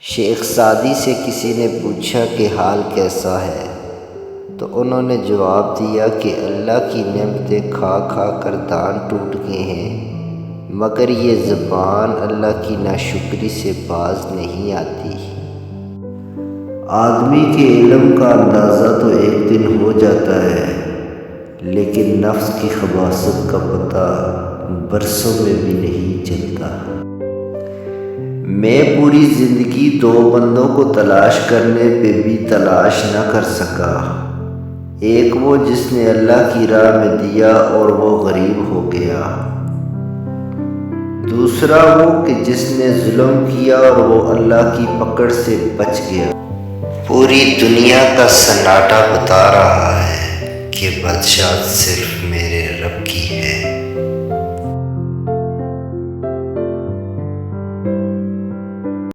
شیخ Saadi سے کسی نے پوچھا کہ حال کیسا ہے، تو انہوں نے جواب دیا کہ اللہ کی نعمتیں کھا کھا کر دان ٹوٹ گئے ہیں، مگر یہ زبان اللہ کی ناشکری سے باز نہیں آتی۔ آدمی کے علم کا اندازہ تو ایک دن ہو جاتا ہے، لیکن نفس کی خباثت کا پتہ برسوں میں بھی نہیں چلتا۔ میں پوری زندگی دو بندوں کو تلاش کرنے پہ بھی تلاش نہ کر سکا، ایک وہ جس نے اللہ کی راہ میں دیا اور وہ غریب ہو گیا، دوسرا وہ کہ جس نے ظلم کیا اور وہ اللہ کی پکڑ سے بچ گیا۔ پوری دنیا کا سناٹا بتا رہا ہے کہ بادشاہ صرف